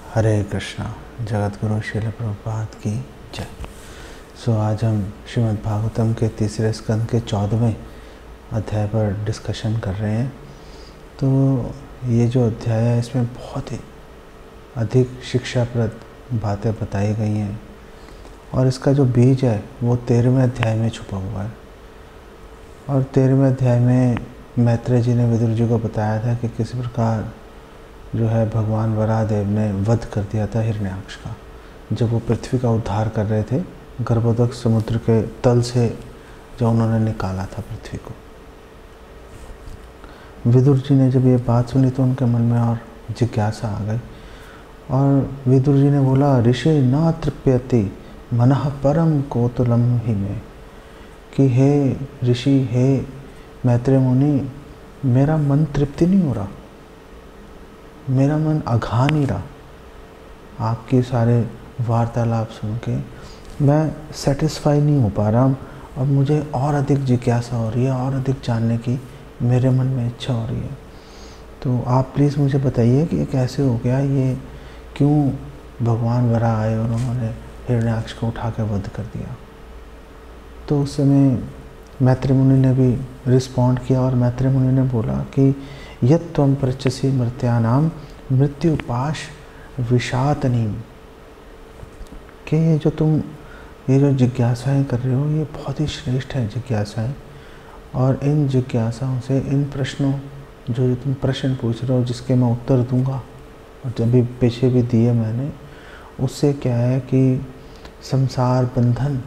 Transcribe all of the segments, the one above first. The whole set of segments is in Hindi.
हरे कृष्णा। जगत गुरु श्रील प्रभुपाद की जय। आज हम श्रीमद् भागवतम के तीसरे स्कंद के 14वें अध्याय पर डिस्कशन कर रहे हैं। तो ये जो अध्याय है इसमें बहुत ही अधिक शिक्षाप्रद बातें बताई गई हैं और इसका जो बीज है वो 13वें अध्याय में छुपा हुआ है। और 13वें अध्याय में मैत्रेय जी ने विदुर जी को बताया था कि किस प्रकार जो है भगवान वराहदेव ने वध कर दिया था हिरण्याक्ष का, जब वो पृथ्वी का उद्धार कर रहे थे गर्भोदक समुद्र के तल से, जो उन्होंने निकाला था पृथ्वी को। विदुर जी ने जब ये बात सुनी तो उनके मन में और जिज्ञासा आ गई और विदुर जी ने बोला, ऋषि न तृप्यति मनः परम कोतुलम ही में, कि हे ऋषि, हे मैत्रेय मुनि, मेरा मन तृप्ति नहीं हो रहा, मेरा मन अघा नहीं रहा। आपके सारे वार्तालाप सुन के मैं सेटिस्फाई नहीं हो पा रहा हूँ और मुझे और अधिक जिज्ञासा हो रही है, और अधिक जानने की मेरे मन में इच्छा हो रही है। तो आप प्लीज़ मुझे बताइए कि ये कैसे हो गया, ये क्यों भगवान वराह आए और उन्होंने हिरण्याक्ष को उठा के वध कर दिया। तो उस समय मैत्रेय मुनि ने भी रिस्पॉन्ड किया और मैत्रेय मुनि ने बोला कि यत् त्वं पृच्छसि मर्त्यानां मृत्युपाश विषातनीम, कि ये जो जिज्ञासाएं कर रहे हो ये बहुत ही श्रेष्ठ है जिज्ञासाएं, और इन जिज्ञासाओं से, इन प्रश्नों जो तुम प्रश्न पूछ रहे हो जिसके मैं उत्तर दूंगा और जब भी पीछे भी दिए मैंने, उससे क्या है कि संसार बंधन,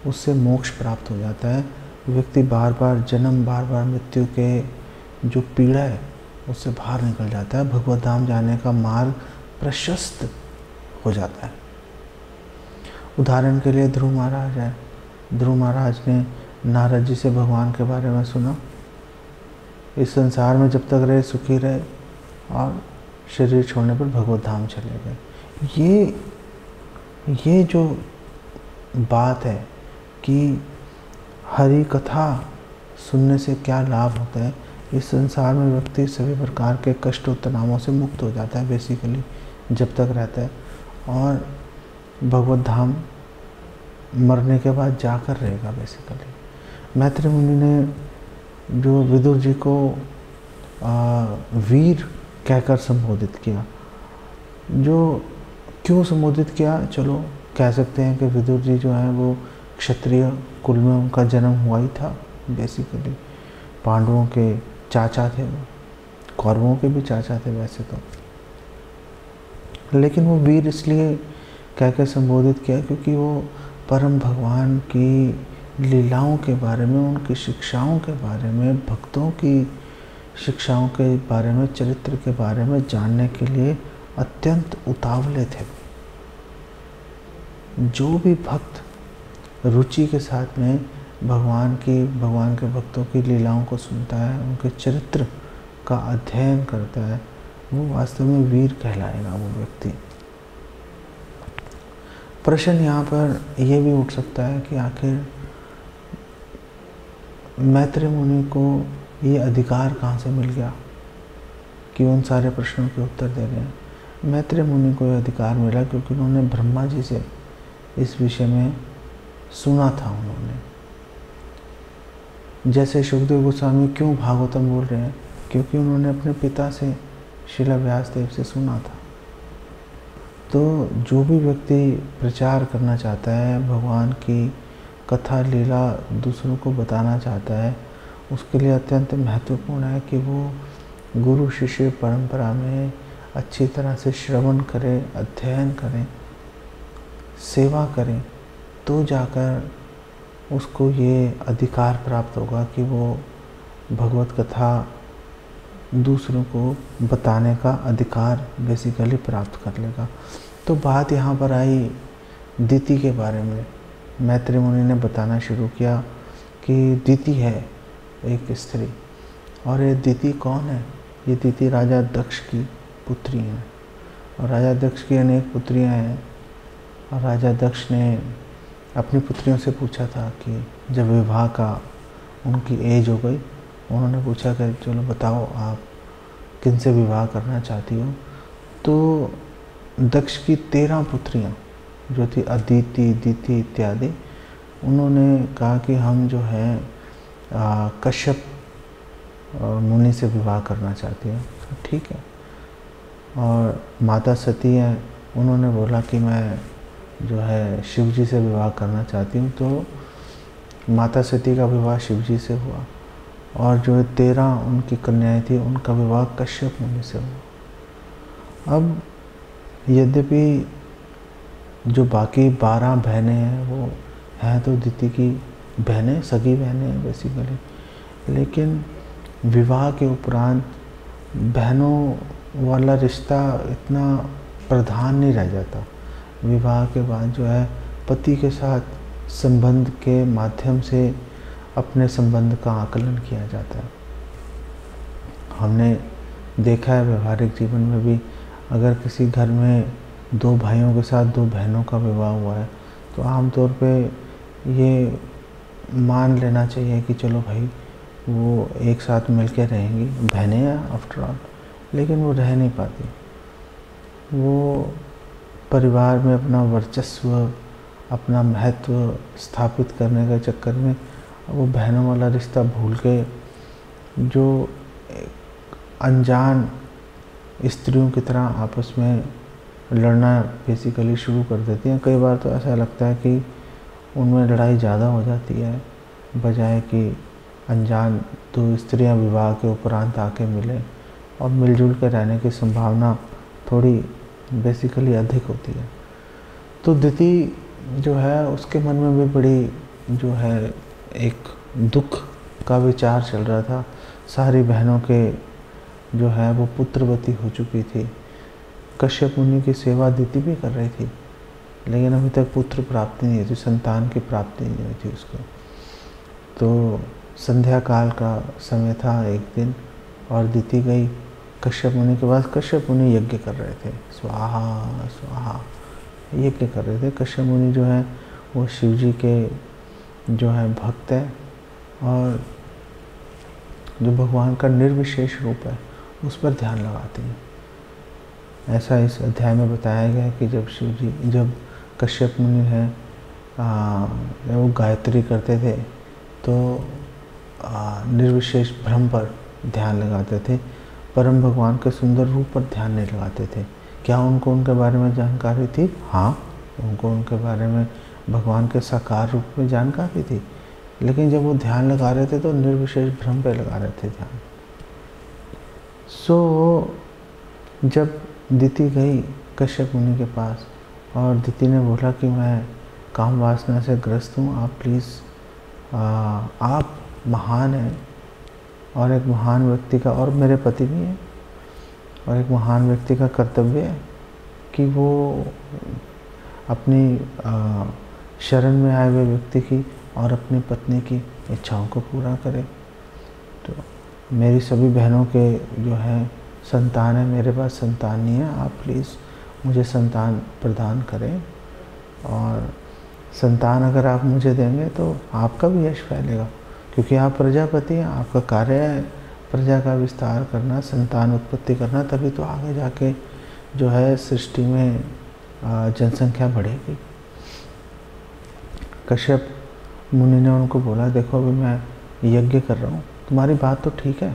उससे मोक्ष प्राप्त हो जाता है। व्यक्ति बार बार जन्म, बार बार मृत्यु के जो पीड़ा है उससे बाहर निकल जाता है, भगवत धाम जाने का मार्ग प्रशस्त हो जाता है। उदाहरण के लिए ध्रुव महाराज है। ध्रुव महाराज ने नारद जी से भगवान के बारे में सुना, इस संसार में जब तक रहे सुखी रहे, और शरीर छोड़ने पर भगवत धाम चले गए। ये जो बात है कि हरि कथा सुनने से क्या लाभ होता है, इस संसार में व्यक्ति सभी प्रकार के कष्ट और तनावों से मुक्त हो जाता है बेसिकली जब तक रहता है, और भगवत धाम मरने के बाद जाकर रहेगा बेसिकली। मैत्रेय मुनि ने जो विदुर जी को वीर कहकर संबोधित किया, जो क्यों संबोधित किया, चलो कह सकते हैं कि विदुर जी जो हैं वो क्षत्रिय कुल में उनका जन्म हुआ ही था बेसिकली। पांडवों के चाचा थे वो, कौरवों के भी चाचा थे वैसे तो, लेकिन वो वीर इसलिए कह के संबोधित किया क्योंकि वो परम भगवान की लीलाओं के बारे में, उनकी शिक्षाओं के बारे में, भक्तों की शिक्षाओं के बारे में, चरित्र के बारे में जानने के लिए अत्यंत उतावले थे। जो भी भक्त रुचि के साथ में भगवान के भक्तों की लीलाओं को सुनता है, उनके चरित्र का अध्ययन करता है, वो वास्तव में वीर कहलाएगा वो व्यक्ति। प्रश्न यहाँ पर यह भी उठ सकता है कि आखिर मैत्रेय मुनि को ये अधिकार कहाँ से मिल गया कि उन सारे प्रश्नों के उत्तर दे रहे हैं। मैत्रेय मुनि को ये अधिकार मिला क्योंकि उन्होंने ब्रह्मा जी से इस विषय में सुना था। उन्होंने, जैसे शुकदेव गोस्वामी क्यों भागवतम बोल रहे हैं, क्योंकि उन्होंने अपने पिता से, श्रील व्यासदेव से सुना था। तो जो भी व्यक्ति प्रचार करना चाहता है, भगवान की कथा लीला दूसरों को बताना चाहता है, उसके लिए अत्यंत महत्वपूर्ण है कि वो गुरु शिष्य परंपरा में अच्छी तरह से श्रवण करें, अध्ययन करें, सेवा करें, तो जाकर उसको ये अधिकार प्राप्त होगा कि वो भगवत कथा दूसरों को बताने का अधिकार बेसिकली प्राप्त कर लेगा। तो बात यहाँ पर आई दिति के बारे में। मैत्रेय मुनि ने बताना शुरू किया कि दिति है एक स्त्री, और ये दिति कौन है? ये दिति राजा दक्ष की पुत्री हैं, और राजा दक्ष की अनेक पुत्रियाँ हैं। और राजा दक्ष ने अपनी पुत्रियों से पूछा था कि जब विवाह का उनकी एज हो गई, उन्होंने पूछा कि चलो बताओ आप किन से विवाह करना चाहती हो। तो दक्ष की 13 पुत्रियाँ जो थी अदिति, दिति इत्यादि, उन्होंने कहा कि हम जो है कश्यप मुनि से विवाह करना चाहते हैं। तो ठीक है। और माता सती है, उन्होंने बोला कि मैं जो है शिव जी से विवाह करना चाहती हूँ। तो माता सती का विवाह शिव जी से हुआ और जो 13 उनकी कन्याएं थी उनका विवाह कश्यप मुनि से हुआ। अब यद्यपि जो बाकी 12 बहनें हैं वो हैं तो दिति की बहनें, सगी बहनें हैं बेसिकली, लेकिन विवाह के उपरांत बहनों वाला रिश्ता इतना प्रधान नहीं रह जाता। विवाह के बाद जो है पति के साथ संबंध के माध्यम से अपने संबंध का आकलन किया जाता है। हमने देखा है व्यवहारिक जीवन में भी, अगर किसी घर में 2 भाइयों के साथ 2 बहनों का विवाह हुआ है तो आमतौर पे ये मान लेना चाहिए कि चलो भाई वो एक साथ मिलकर रहेंगी, बहनें हैं आफ्टर ऑल, लेकिन वो रह नहीं पाती। वो परिवार में अपना वर्चस्व, अपना महत्व स्थापित करने के चक्कर में वो बहनों वाला रिश्ता भूल के जो अनजान स्त्रियों की तरह आपस में लड़ना बेसिकली शुरू कर देती हैं। कई बार तो ऐसा लगता है कि उनमें लड़ाई ज़्यादा हो जाती है बजाय कि अनजान 2 स्त्रियां विवाह के उपरांत आके मिलें और मिलजुल कर रहने की संभावना थोड़ी बेसिकली अधिक होती है। तो दिति जो है उसके मन में भी बड़ी जो है एक दुख का विचार चल रहा था। सारी बहनों के जो है वो पुत्रवती हो चुकी थी। कश्यप मुनि की सेवा दिति भी कर रही थी, लेकिन अभी तक पुत्र प्राप्ति नहीं हुई थी, संतान की प्राप्ति नहीं हुई थी उसको। तो संध्या काल का समय था एक दिन और दिति गई कश्यप मुनि के पास। कश्यप मुनि यज्ञ कर रहे थे, स्वाहा स्वाहा यज्ञ कर रहे थे। कश्यप मुनि जो है वो शिव जी के जो है भक्त है और जो भगवान का निर्विशेष रूप है उस पर ध्यान लगाते हैं। ऐसा इस अध्याय में बताया गया है कि जब कश्यप मुनि है वो गायत्री करते थे तो निर्विशेष ब्रह्म पर ध्यान लगाते थे, परम भगवान के सुंदर रूप पर ध्यान नहीं लगाते थे। क्या उनको उनके बारे में जानकारी थी? हाँ, उनको उनके बारे में भगवान के साकार रूप में जानकारी थी, लेकिन जब वो ध्यान लगा रहे थे तो निर्विशेष ब्रह्म पे लगा रहे थे ध्यान। जब दिति गई कश्यप मुनि के पास और दिति ने बोला कि मैं काम वासना से ग्रस्त हूँ, आप प्लीज़ आप महान हैं और एक महान व्यक्ति का, और मेरे पति भी हैं, और एक महान व्यक्ति का कर्तव्य है कि वो अपनी शरण में आए हुए व्यक्ति की और अपनी पत्नी की इच्छाओं को पूरा करे। तो मेरी सभी बहनों के जो है संतान है, मेरे पास संतान नहीं है, आप प्लीज़ मुझे संतान प्रदान करें, और संतान अगर आप मुझे देंगे तो आपका भी यश फैलेगा, क्योंकि आप प्रजापति हैं, आपका कार्य है प्रजा का विस्तार करना, संतान उत्पत्ति करना, तभी तो आगे जाके जो है सृष्टि में जनसंख्या बढ़ेगी। कश्यप मुनि ने उनको बोला, देखो अभी मैं यज्ञ कर रहा हूँ, तुम्हारी बात तो ठीक है,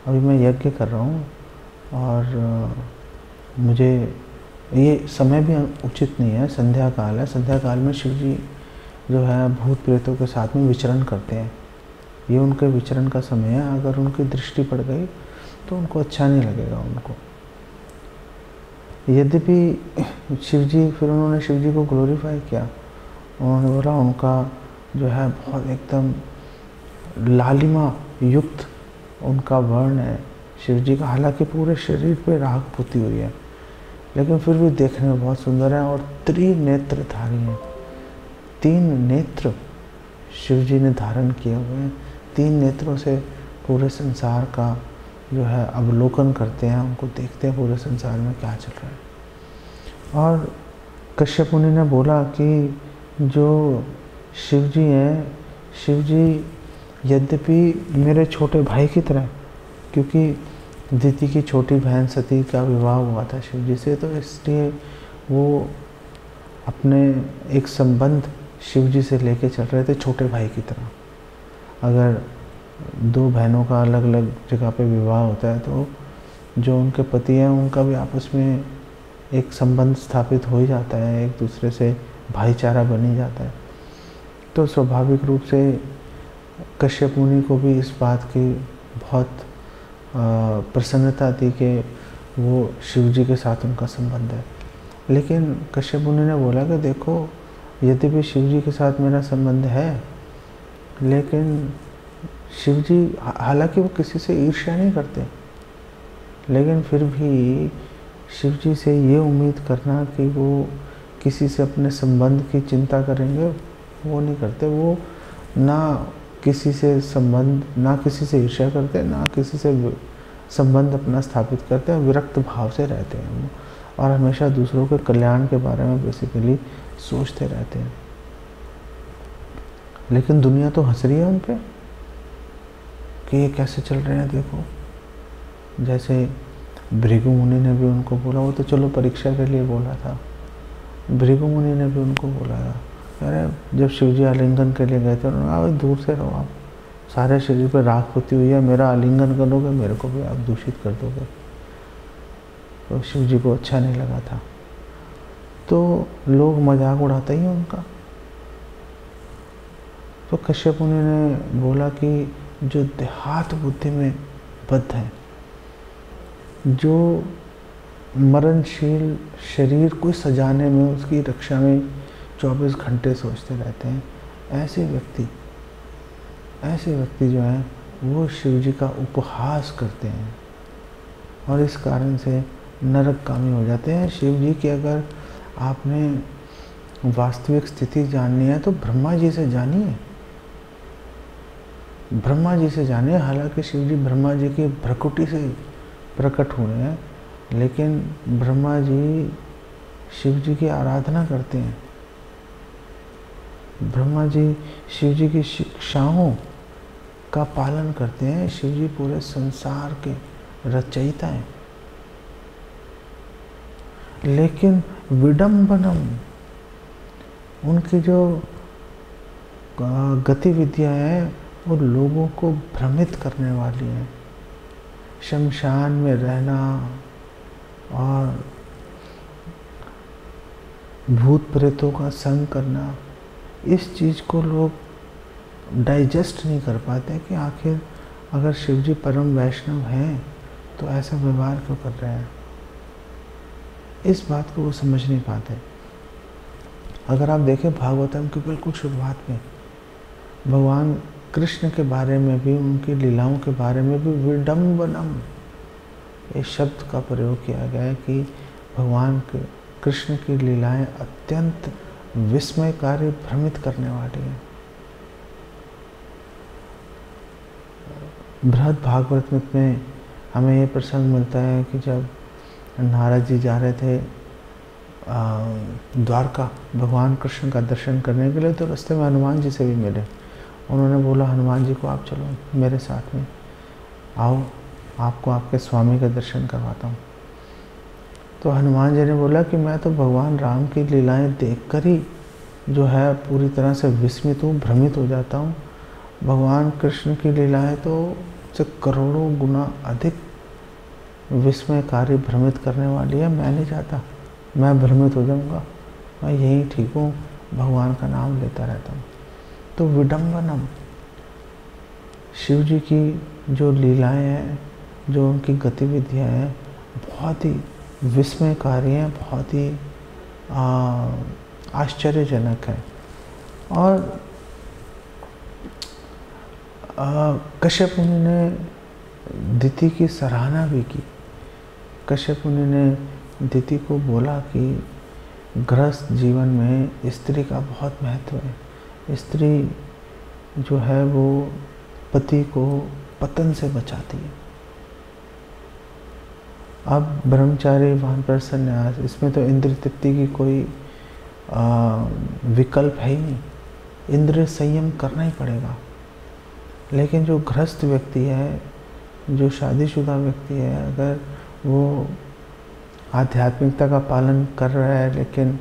अभी मैं यज्ञ कर रहा हूँ और मुझे ये समय भी उचित नहीं है, संध्या काल है, संध्या काल में शिव जी जो है भूत प्रेतों के साथ में विचरण करते हैं, ये उनके विचरण का समय है, अगर उनकी दृष्टि पड़ गई तो उनको अच्छा नहीं लगेगा उनको। यद्यपि शिव जी, फिर उन्होंने शिव जी को ग्लोरीफाई किया, उन्होंने बोला उनका जो है बहुत एकदम लालिमा युक्त उनका वर्ण है शिव जी का, हालांकि पूरे शरीर पे राख पुती हुई है, लेकिन फिर भी देखने में बहुत सुंदर है, और त्रिनेत्रधारी हैं, 3 नेत्र शिव जी ने धारण किए हुए हैं, 3 नेत्रों से पूरे संसार का जो है अवलोकन करते हैं, उनको देखते हैं पूरे संसार में क्या चल रहा है। और कश्यप मुनि ने बोला कि जो शिव जी हैं, शिव जी यद्यपि मेरे छोटे भाई की तरह, क्योंकि दिति की छोटी बहन सती का विवाह हुआ था शिव जी से, तो इसलिए वो अपने एक संबंध शिव जी से लेके चल रहे थे छोटे भाई की तरह। अगर दो बहनों का अलग अलग जगह पे विवाह होता है तो जो उनके पति हैं उनका भी आपस में एक संबंध स्थापित हो ही जाता है, एक दूसरे से भाईचारा बन ही जाता है। तो स्वाभाविक रूप से कश्यप मुनि को भी इस बात की बहुत प्रसन्नता थी कि वो शिव जी के साथ उनका संबंध है। लेकिन कश्यप मुनि ने बोला कि देखो, यद्यपि शिव जी के साथ मेरा संबंध है, लेकिन शिव जी, हालांकि वो किसी से ईर्ष्या नहीं करते, लेकिन फिर भी शिव जी से ये उम्मीद करना कि वो किसी से अपने संबंध की चिंता करेंगे, वो नहीं करते। वो ना किसी से संबंध, ना किसी से ईर्ष्या करते, ना किसी से संबंध अपना स्थापित करते हैं, विरक्त भाव से रहते हैं वो, और हमेशा दूसरों के कल्याण के बारे में बेसिकली सोचते रहते हैं। लेकिन दुनिया तो हंस रही है उन पे कि ये कैसे चल रहे हैं, देखो। जैसे भृगु मुनि ने भी उनको बोला, वो तो चलो परीक्षा के लिए बोला था, भृगु मुनि ने भी उनको बोला था, अरे जब शिव जी आलिंगन के लिए गए थे उन्होंने कहा दूर से रहो, आप सारे शरीर पर राख पुती हुई है, मेरा आलिंगन करोगे मेरे को भी आप दूषित कर दोगे। तो शिव जी को अच्छा नहीं लगा था, तो लोग मजाक उड़ाते ही उनका। तो कश्यप मुनि ने बोला कि जो देहात बुद्धि में बद्ध है, जो मरणशील शरीर को सजाने में, उसकी रक्षा में 24 घंटे सोचते रहते हैं, ऐसे व्यक्ति जो हैं वो शिव जी का उपहास करते हैं और इस कारण से नरकगामी हो जाते हैं। शिव जी की अगर आपने वास्तविक स्थिति जाननी है तो ब्रह्मा जी से जानिए, ब्रह्मा जी से जानिए। हालांकि शिव जी ब्रह्मा जी की भ्रकुटी से प्रकट हुए हैं, लेकिन ब्रह्मा जी शिव जी की आराधना करते हैं। ब्रह्मा जी शिव जी की शिक्षाओं का पालन करते हैं। शिव जी पूरे संसार के रचयिता हैं। लेकिन विडंबनम, उनकी जो गतिविधियां हैं वो लोगों को भ्रमित करने वाली हैं। शमशान में रहना और भूत प्रेतों का संग करना, इस चीज़ को लोग डाइजेस्ट नहीं कर पाते कि आखिर अगर शिव जी परम वैष्णव हैं तो ऐसा व्यवहार क्यों कर रहे हैं। इस बात को वो समझ नहीं पाते। अगर आप देखें भागवतम की बिल्कुल शुरुआत में भगवान कृष्ण के बारे में भी, उनकी लीलाओं के बारे में भी विडंबनम इस शब्द का प्रयोग किया गया है कि भगवान के कृष्ण की लीलाएं अत्यंत विस्मयकारी, भ्रमित करने वाली हैं। बृहद भागवत में हमें ये प्रसंग मिलता है कि जब नारद जी जा रहे थे द्वारका भगवान कृष्ण का दर्शन करने के लिए, तो रास्ते में हनुमान जी से भी मिले। उन्होंने बोला हनुमान जी को, आप चलो मेरे साथ में, आओ आपको आपके स्वामी का दर्शन करवाता हूँ। तो हनुमान जी ने बोला कि मैं तो भगवान राम की लीलाएं देखकर ही जो है पूरी तरह से विस्मित हूँ, भ्रमित हो जाता हूँ। भगवान कृष्ण की लीलाएं तो से करोड़ों गुना अधिक विस्मयकारी, भ्रमित करने वाली है। मैं नहीं चाहता, मैं भ्रमित हो जाऊँगा, मैं यही ठीक हूँ, भगवान का नाम लेता रहता हूँ। तो विडंबनम, शिव जी की जो लीलाएं हैं, जो उनकी गतिविधियां हैं, बहुत ही विस्मयकारी हैं, बहुत ही आश्चर्यजनक है। और कश्यप मुनि ने दिति की सराहना भी की। कश्यप मुनि ने दिति को बोला कि गृहस्थ जीवन में स्त्री का बहुत महत्व है। स्त्री जो है वो पति को पतन से बचाती है। अब ब्रह्मचारी, वानप्रस्थ, संन्यास, इसमें तो इंद्रिय तृप्ति की कोई विकल्प है ही नहीं, इंद्रिय संयम करना ही पड़ेगा। लेकिन जो गृहस्थ व्यक्ति है जो शादीशुदा व्यक्ति है, अगर वो आध्यात्मिकता का पालन कर रहा है लेकिन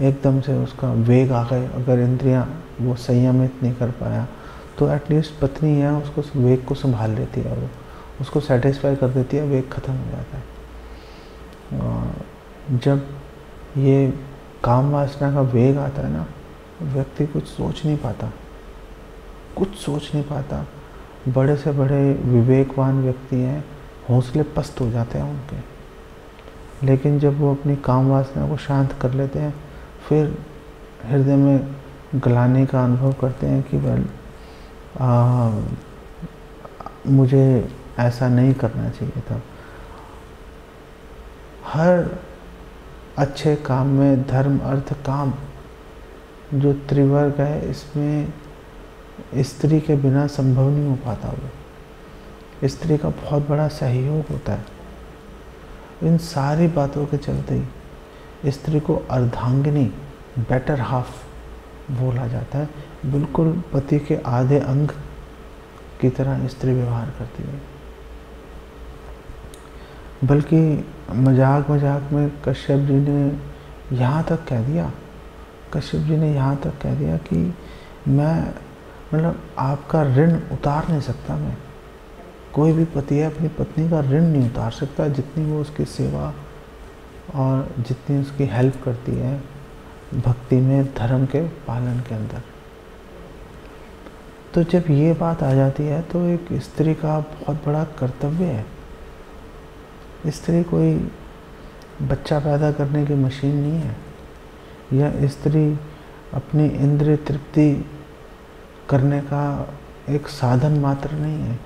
एकदम से उसका वेग आ गए, अगर इंद्रियां वो संयमित नहीं कर पाया, तो एटलीस्ट पत्नी है उसको वेग को संभाल लेती है, वो उसको सेटिस्फाई कर देती है, वेग ख़त्म हो जाता है। जब ये काम वासना का वेग आता है ना, व्यक्ति कुछ सोच नहीं पाता। बड़े से बड़े विवेकवान व्यक्ति हैं, हौसले पस्त हो जाते हैं उनके। लेकिन जब वो अपनी काम वासना को शांत कर लेते हैं, फिर हृदय में ग्लानि का अनुभव करते हैं कि मुझे ऐसा नहीं करना चाहिए था। हर अच्छे काम में धर्म अर्थ काम जो त्रिवर्ग है, इसमें स्त्री के बिना संभव नहीं हो पाता। वो स्त्री का बहुत बड़ा सहयोग होता है। इन सारी बातों के चलते ही स्त्री को अर्धांगिनी, बेटर हाफ बोला जाता है। बिल्कुल पति के आधे अंग की तरह स्त्री व्यवहार करती है। बल्कि मजाक में कश्यप जी ने यहाँ तक कह दिया कि मैं आपका ऋण उतार नहीं सकता। मैं, कोई भी पति है अपनी पत्नी का ऋण नहीं उतार सकता, जितनी वो उसकी सेवा और जितनी उसकी हेल्प करती है भक्ति में, धर्म के पालन के अंदर। तो जब ये बात आ जाती है तो एक स्त्री का बहुत बड़ा कर्तव्य है। स्त्री कोई बच्चा पैदा करने की मशीन नहीं है, या स्त्री अपनी इंद्रिय तृप्ति करने का एक साधन मात्र नहीं है।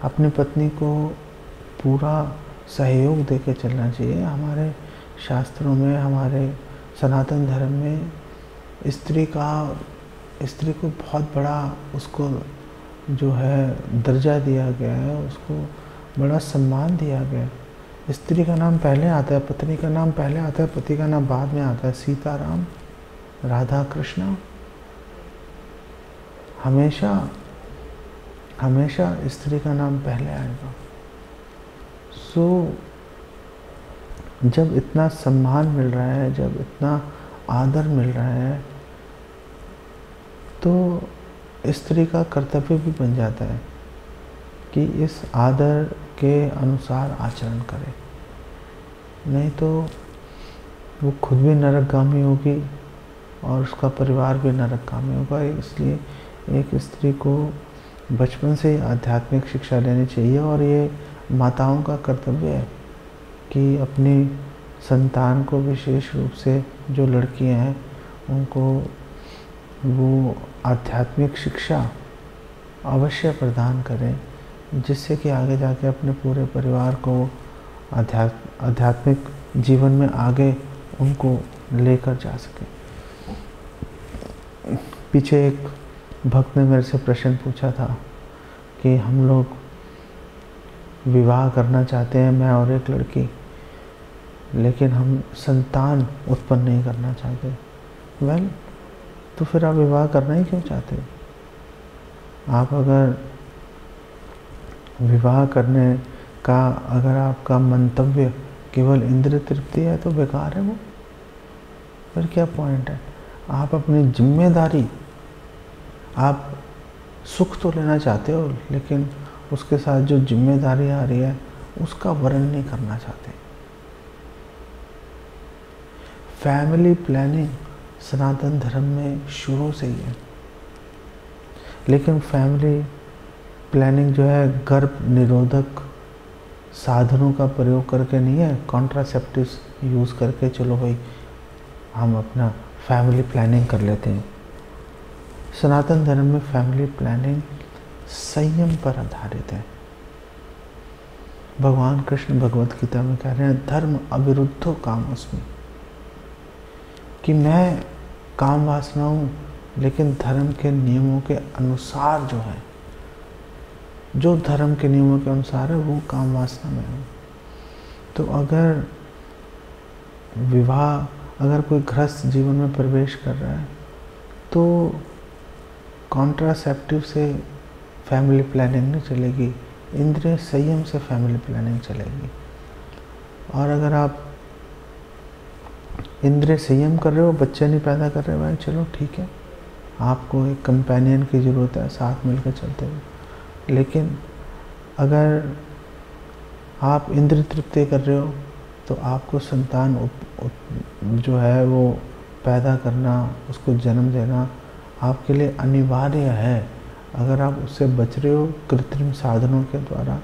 अपनी पत्नी को पूरा सहयोग देके चलना चाहिए। हमारे शास्त्रों में, हमारे सनातन धर्म में स्त्री को बहुत बड़ा उसको जो है दर्जा दिया गया है, उसको बड़ा सम्मान दिया गया है। स्त्री का नाम पहले आता है, पत्नी का नाम पहले आता है, पति का नाम बाद में आता है। सीताराम, राधा कृष्ण, हमेशा स्त्री का नाम पहले आएगा। जब इतना सम्मान मिल रहा है, जब इतना आदर मिल रहा है, तो स्त्री का कर्तव्य भी बन जाता है कि इस आदर के अनुसार आचरण करे। नहीं तो वो खुद भी नरकगामी होगी और उसका परिवार भी नरकगामी होगा। इसलिए एक स्त्री को बचपन से ही आध्यात्मिक शिक्षा लेनी चाहिए, और ये माताओं का कर्तव्य है कि अपनी संतान को, विशेष रूप से जो लड़कियां हैं, उनको वो आध्यात्मिक शिक्षा अवश्य प्रदान करें, जिससे कि आगे जाके अपने पूरे परिवार को आध्यात्मिक जीवन में आगे उनको लेकर जा सके। पीछे एक भक्त ने मेरे से प्रश्न पूछा था कि हम लोग विवाह करना चाहते हैं, मैं और एक लड़की, लेकिन हम संतान उत्पन्न नहीं करना चाहते। वेल, तो फिर आप विवाह करना ही क्यों चाहते? आप अगर विवाह करने का अगर आपका मंतव्य केवल इंद्रिय तृप्ति है तो बेकार है वो। फिर क्या पॉइंट है? आप अपनी जिम्मेदारी, आप सुख तो लेना चाहते हो, लेकिन उसके साथ जो जिम्मेदारी आ रही है उसका वर्ण नहीं करना चाहते। फैमिली प्लानिंग सनातन धर्म में शुरू से ही है, लेकिन फैमिली प्लानिंग जो है गर्भ निरोधक साधनों का प्रयोग करके नहीं है, कॉन्ट्रासेप्टिव्स यूज़ करके चलो भाई हम अपना फैमिली प्लानिंग कर लेते हैं। सनातन धर्म में फैमिली प्लानिंग संयम पर आधारित है। भगवान कृष्ण भगवत गीता में कह रहे हैं, धर्म अविरुद्धो कामोऽस्मि, कि मैं काम वासना हूँ, लेकिन धर्म के नियमों के अनुसार जो है, जो धर्म के नियमों के अनुसार है, वो काम वासना में हूँ। तो अगर कोई गृहस्थ जीवन में प्रवेश कर रहा है, तो कॉन्ट्रासेप्टिव से फैमिली प्लानिंग नहीं चलेगी, इंद्रिय संयम से फैमिली प्लानिंग चलेगी। और अगर आप इंद्रिय संयम कर रहे हो, बच्चे नहीं पैदा कर रहे भाई, चलो ठीक है, आपको एक कंपेनियन की ज़रूरत है, साथ मिलकर चलते हो। लेकिन अगर आप इंद्रिय तृप्ति कर रहे हो तो आपको संतान जो है वो पैदा करना, उसको जन्म देना आपके लिए अनिवार्य है। अगर आप उससे बच रहे हो कृत्रिम साधनों के द्वारा,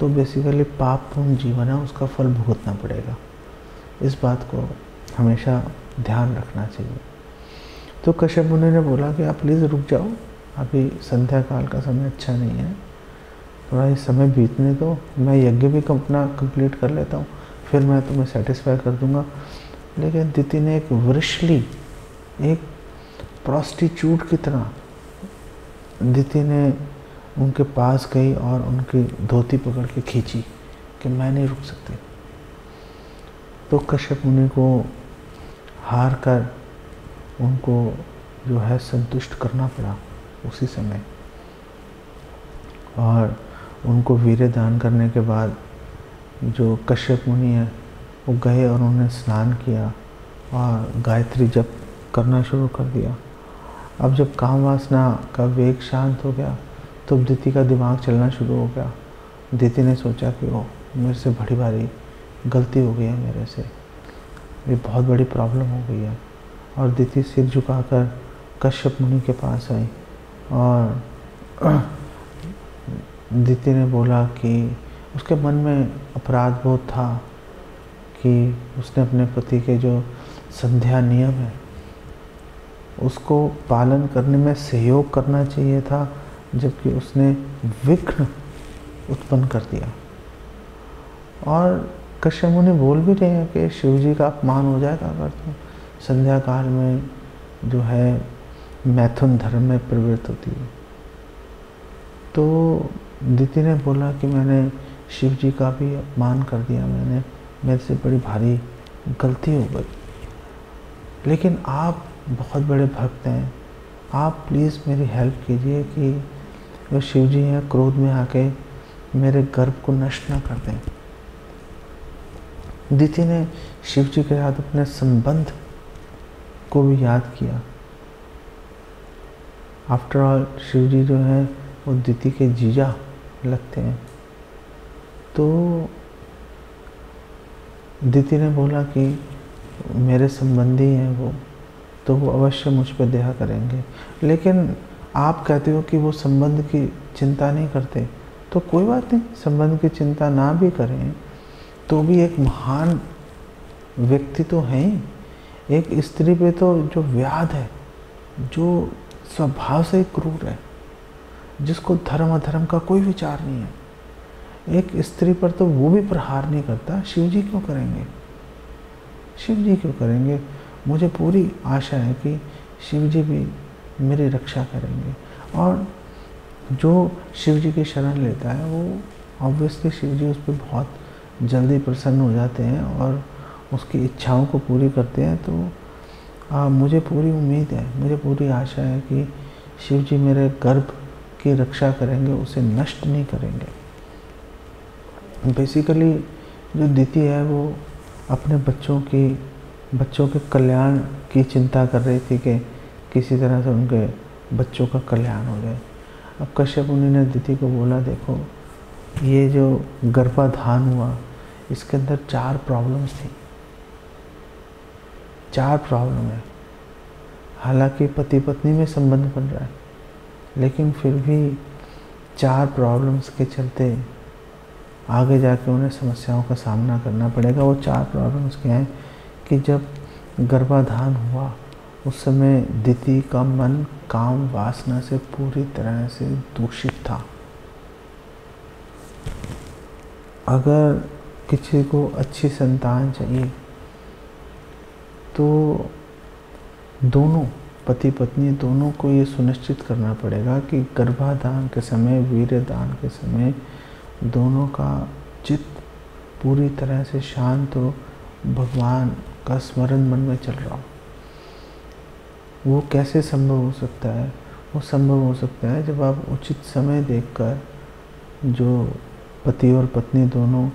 तो बेसिकली पापपूर्ण जीवन है, उसका फल भुगतना पड़ेगा। इस बात को हमेशा ध्यान रखना चाहिए। तो कश्यप मुनि ने बोला कि आप प्लीज़ रुक जाओ, अभी संध्या काल का समय अच्छा नहीं है, थोड़ा ये समय बीतने दो, मैं यज्ञ भी अपना कंप्लीट कर लेता हूँ, फिर मैं तुम्हें सेटिस्फाई कर दूँगा। लेकिन दिति ने एक वृषली, एक प्रॉस्टिट्यूट की तरह दिति ने उनके पास गई और उनकी धोती पकड़ के खींची कि मैं नहीं रुक सकती। तो कश्यप मुनि को हार कर उनको जो है संतुष्ट करना पड़ा उसी समय। और उनको वीर्य दान करने के बाद जो कश्यप मुनि है वो गए और उन्होंने स्नान किया और गायत्री जप करना शुरू कर दिया। अब जब काम वासना का वेग शांत हो गया तो दिति का दिमाग चलना शुरू हो गया। दिति ने सोचा कि ओ, मेरे से बड़ी भारी गलती हो गई है, मेरे से ये बहुत बड़ी प्रॉब्लम हो गई है। और दिति सिर झुकाकर कश्यप मुनि के पास आई और दिति ने बोला कि उसके मन में अपराध बोध था कि उसने अपने पति के जो संध्या नियम है उसको पालन करने में सहयोग करना चाहिए था, जबकि उसने विघ्न उत्पन्न कर दिया। और कश्यप मुनि बोल भी रहे हैं कि शिव जी का अपमान हो जाएगा अगर तुम संध्या काल में जो है मैथुन धर्म में प्रवृत्त होती है। तो दिति ने बोला कि मैंने शिव जी का भी अपमान कर दिया, मेरे से बड़ी भारी गलती हो गई। लेकिन आप बहुत बड़े भक्त हैं, आप प्लीज़ मेरी हेल्प कीजिए कि जो शिव जी हैं क्रोध में आके मेरे गर्भ को नष्ट ना कर दें। दिति ने शिव जी के साथ अपने संबंध को भी याद किया। आफ्टर ऑल शिव जी जो है वो दिति के जीजा लगते हैं। तो दिति ने बोला कि मेरे संबंधी हैं वो, तो वो अवश्य मुझ पर दया करेंगे। लेकिन आप कहते हो कि वो संबंध की चिंता नहीं करते, तो कोई बात नहीं, संबंध की चिंता ना भी करें तो भी एक महान व्यक्ति तो हैं ही। एक स्त्री पे तो जो व्याध है, जो स्वभाव से क्रूर है, जिसको धर्म अधर्म का कोई विचार नहीं है, एक स्त्री पर तो वो भी प्रहार नहीं करता, शिव जी क्यों करेंगे? शिव जी क्यों करेंगे? मुझे पूरी आशा है कि शिव जी भी मेरी रक्षा करेंगे। और जो शिव जी की शरण लेता है वो ऑब्वियसली शिव जी उस पर बहुत जल्दी प्रसन्न हो जाते हैं और उसकी इच्छाओं को पूरी करते हैं। तो मुझे पूरी उम्मीद है, मुझे पूरी आशा है कि शिव जी मेरे गर्भ की रक्षा करेंगे, उसे नष्ट नहीं करेंगे। बेसिकली जो दिति है वो अपने बच्चों के कल्याण की चिंता कर रही थी कि किसी तरह से उनके बच्चों का कल्याण हो जाए। अब कश्यप मुनि ने दिति को बोला, देखो ये जो गर्भाधान हुआ इसके अंदर 4 प्रॉब्लम्स थी, 4 प्रॉब्लम है। हालांकि पति पत्नी में संबंध बन रहा है, लेकिन फिर भी 4 प्रॉब्लम्स के चलते आगे जाके उन्हें समस्याओं का सामना करना पड़ेगा। वो 4 प्रॉब्लम्स क्या हैं कि जब गर्भाधान हुआ उस समय दिति का मन काम वासना से पूरी तरह से दूषित था। अगर किसी को अच्छी संतान चाहिए तो दोनों पति पत्नी दोनों को ये सुनिश्चित करना पड़ेगा कि गर्भाधान के समय, वीर्यदान के समय दोनों का चित्त पूरी तरह से शांत हो, भगवान का स्मरण मन में चल रहा हो। वो कैसे संभव हो सकता है? वो संभव हो सकता है जब आप उचित समय देखकर, जो पति और पत्नी दोनों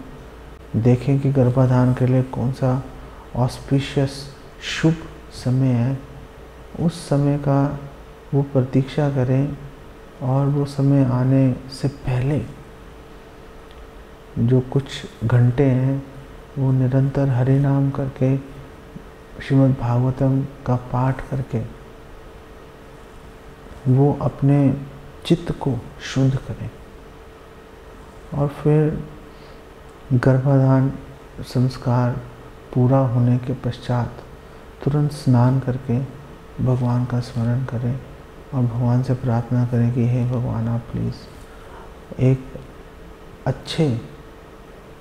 देखें कि गर्भाधान के लिए कौन सा ऑस्पिशियस शुभ समय है, उस समय का वो प्रतीक्षा करें और वो समय आने से पहले जो कुछ घंटे हैं वो निरंतर हरि नाम करके, श्रीमद् भागवतम का पाठ करके वो अपने चित्त को शुद्ध करें। और फिर गर्भाधान संस्कार पूरा होने के पश्चात तुरंत स्नान करके भगवान का स्मरण करें और भगवान से प्रार्थना करें कि हे भगवान, आप प्लीज़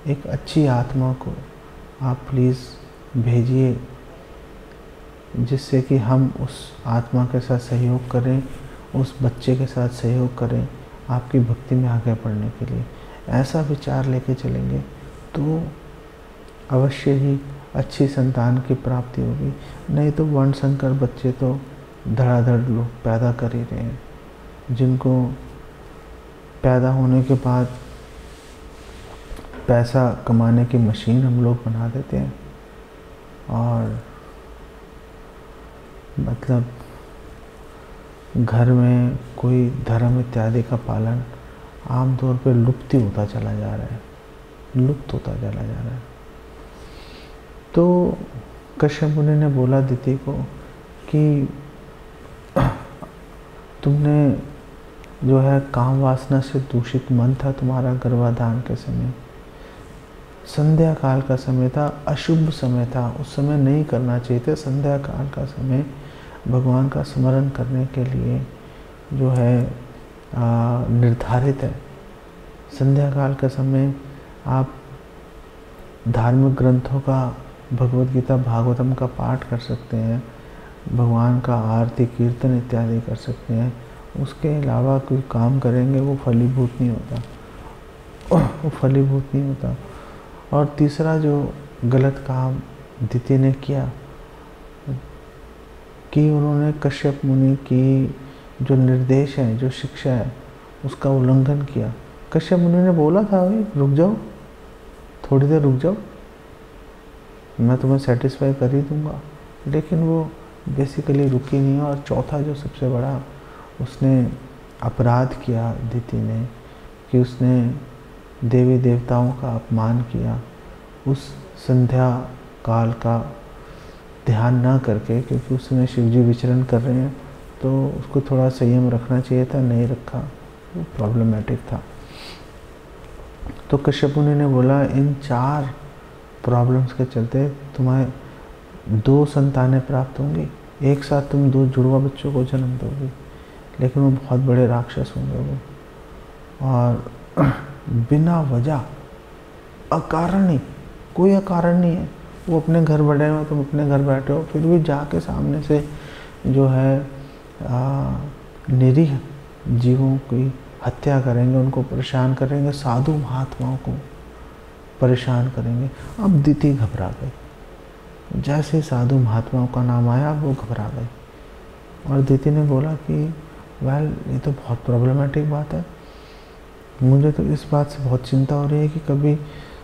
एक अच्छी आत्मा को आप प्लीज़ भेजिए, जिससे कि हम उस आत्मा के साथ सहयोग करें, उस बच्चे के साथ सहयोग करें आपकी भक्ति में आगे बढ़ने के लिए। ऐसा विचार लेके चलेंगे तो अवश्य ही अच्छी संतान की प्राप्ति होगी। नहीं तो वर्णशंकर बच्चे तो धड़ाधड़ लोग पैदा कर ही रहे हैं, जिनको पैदा होने के बाद पैसा कमाने की मशीन हम लोग बना देते हैं। और मतलब घर में कोई धर्म इत्यादि का पालन आमतौर पर लुप्त होता चला जा रहा है, लुप्त होता चला जा रहा है। तो कश्यप मुनि ने बोला दिति को कि तुमने जो है काम वासना से दूषित मन था तुम्हारा गर्भाधान के समय, संध्या काल का समय था, अशुभ समय था, उस समय नहीं करना चाहिए था। संध्या काल का समय भगवान का स्मरण करने के लिए जो है निर्धारित है। संध्या काल का समय आप धार्मिक ग्रंथों का, भगवद गीता भागवतम का पाठ कर सकते हैं, भगवान का आरती कीर्तन इत्यादि कर सकते हैं। उसके अलावा कोई काम करेंगे वो फलीभूत नहीं होता, वो फलीभूत नहीं होता। और तीसरा जो गलत काम दिति ने किया कि उन्होंने कश्यप मुनि की जो निर्देश है, जो शिक्षा है, उसका उल्लंघन किया। कश्यप मुनि ने बोला था भाई रुक जाओ, थोड़ी देर रुक जाओ, मैं तुम्हें सेटिस्फाई कर ही दूंगा, लेकिन वो बेसिकली रुकी नहीं। और चौथा जो सबसे बड़ा उसने अपराध किया दिति ने, कि उसने देवी देवताओं का अपमान किया उस संध्या काल का ध्यान ना करके, क्योंकि उस समय शिव जी विचरण कर रहे हैं तो उसको थोड़ा संयम रखना चाहिए था, नहीं रखा, वो प्रॉब्लमेटिक था। तो कश्यप मुनि ने बोला इन 4 प्रॉब्लम्स के चलते तुम्हें 2 संतानें प्राप्त होंगी, एक साथ तुम 2 जुड़वा बच्चों को जन्म दोगी, लेकिन वो बहुत बड़े राक्षस होंगे वो, और बिना वजह अकारण, कोई अकारण नहीं है, वो अपने घर बैठे हो, तुम अपने घर बैठे हो, फिर भी जाके सामने से जो है निरीह जीवों की हत्या करेंगे, उनको परेशान करेंगे, साधु महात्माओं को परेशान करेंगे। अब दिति घबरा गई, जैसे साधु महात्माओं का नाम आया वो घबरा गई। और दिति ने बोला कि वेल ये तो बहुत प्रॉब्लमेटिक बात है, मुझे तो इस बात से बहुत चिंता हो रही है कि कभी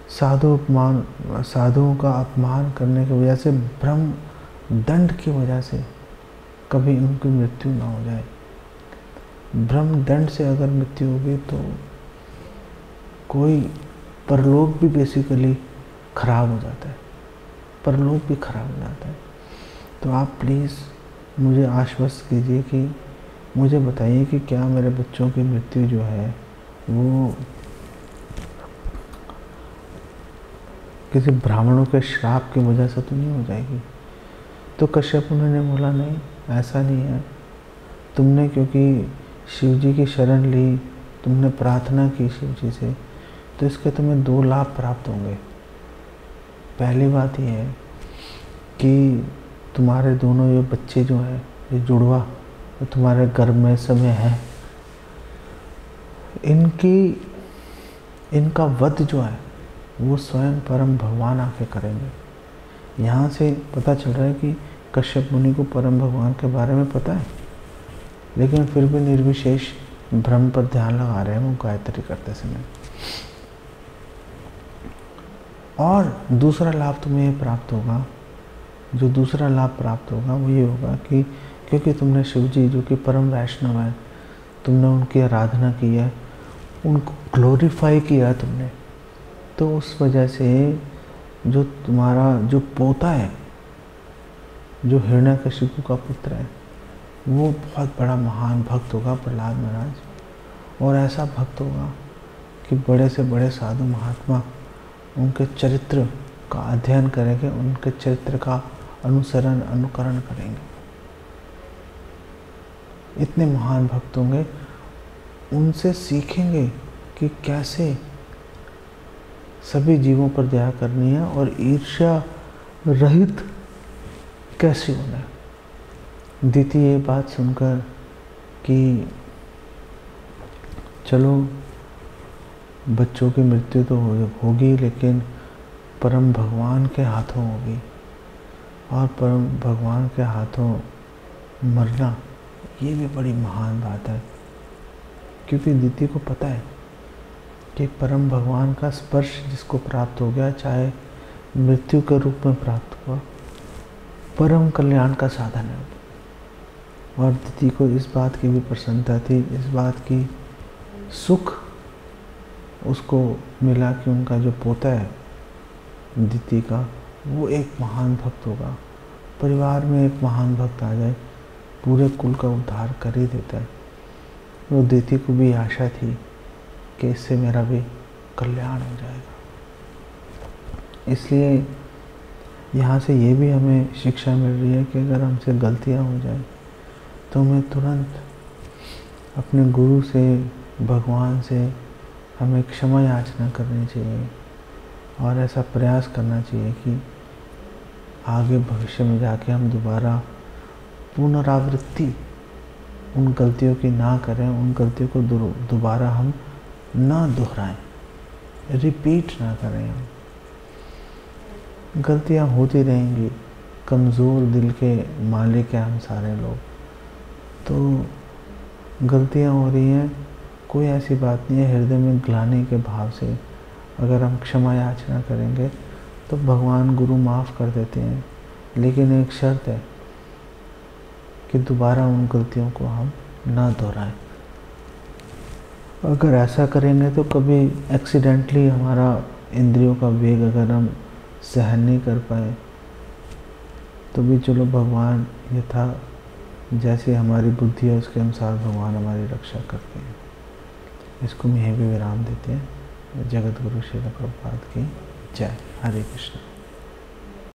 साधुओं का अपमान करने की वजह से, ब्रह्म दंड की वजह से कभी उनकी मृत्यु ना हो जाए। ब्रह्म दंड से अगर मृत्यु होगी तो कोई परलोक भी बेसिकली खराब हो जाता है, परलोक भी खराब हो जाता है। तो आप प्लीज़ मुझे आश्वस्त कीजिए कि मुझे बताइए कि क्या मेरे बच्चों की मृत्यु जो है वो किसी ब्राह्मणों के श्राप की वजह से तो नहीं हो जाएगी। तो कश्यप मुनि ने बोला नहीं, ऐसा नहीं है, तुमने क्योंकि शिव जी की शरण ली, तुमने प्रार्थना की शिव जी से, तो इसके तुम्हें 2 लाभ प्राप्त होंगे। पहली बात यह है कि तुम्हारे दोनों ये बच्चे जो हैं, ये जुड़वा तो तुम्हारे गर्भ में समय है, इनका वध जो है वो स्वयं परम भगवान आके करेंगे। यहाँ से पता चल रहा है कि कश्यप मुनि को परम भगवान के बारे में पता है। लेकिन फिर भी निर्विशेष ब्रह्म पर ध्यान लगा रहे हैं वो गायत्री करते समय। और दूसरा लाभ तुम्हें ये प्राप्त होगा, जो दूसरा लाभ प्राप्त होगा वो ये होगा कि क्योंकि तुमने शिव जी जो कि परम वैष्णव है, तुमने उनकी आराधना की है, उनको ग्लोरीफाई किया तुमने, तो उस वजह से जो तुम्हारा जो पोता है, जो हिरण्यकशिपु का पुत्र है, वो बहुत बड़ा महान भक्त होगा प्रहलाद महाराज। और ऐसा भक्त होगा कि बड़े से बड़े साधु महात्मा उनके चरित्र का अध्ययन करेंगे, उनके चरित्र का अनुसरण अनुकरण करेंगे। इतने महान भक्त होंगे, उनसे सीखेंगे कि कैसे सभी जीवों पर दया करनी है और ईर्ष्या रहित कैसे होना है। दीति ये बात सुनकर कि चलो बच्चों की मृत्यु तो होगी, लेकिन परम भगवान के हाथों होगी, और परम भगवान के हाथों मरना ये भी बड़ी महान बात है। क्योंकि दीति को पता है कि परम भगवान का स्पर्श जिसको प्राप्त हो गया, चाहे मृत्यु के रूप में प्राप्त हुआ, परम कल्याण का साधन है। और दीति को इस बात की भी प्रसन्नता थी, इस बात की सुख उसको मिला कि उनका जो पोता है दीति का, वो एक महान भक्त होगा। परिवार में एक महान भक्त आ जाए, पूरे कुल का उद्धार कर ही देता है। वो दीति को भी आशा थी कि इससे मेरा भी कल्याण हो जाएगा। इसलिए यहाँ से ये भी हमें शिक्षा मिल रही है कि अगर हमसे गलतियाँ हो जाए तो हमें तुरंत अपने गुरु से, भगवान से हमें क्षमा याचना करनी चाहिए, और ऐसा प्रयास करना चाहिए कि आगे भविष्य में जाके हम दोबारा पुनरावृत्ति उन गलतियों की ना करें, उन गलतियों को दोबारा हम ना दोहराएं, रिपीट ना करें। हम गलतियां होती रहेंगी, कमज़ोर दिल के मालिक हैं हम सारे लोग, तो गलतियां हो रही हैं, कोई ऐसी बात नहीं है। हृदय में ग्लानि के भाव से अगर हम क्षमा याचना करेंगे तो भगवान गुरु माफ़ कर देते हैं, लेकिन एक शर्त है कि दोबारा उन गलतियों को हम ना दोहराएं। अगर ऐसा करेंगे तो कभी एक्सीडेंटली हमारा इंद्रियों का वेग अगर हम सहन नहीं कर पाए तो भी चलो, भगवान यथा जैसे हमारी बुद्धि है उसके अनुसार भगवान हमारी रक्षा करते हैं। इसको हम यहीं भी विराम देते हैं। जगत गुरु श्रील प्रभुपाद की जय। हरे कृष्ण।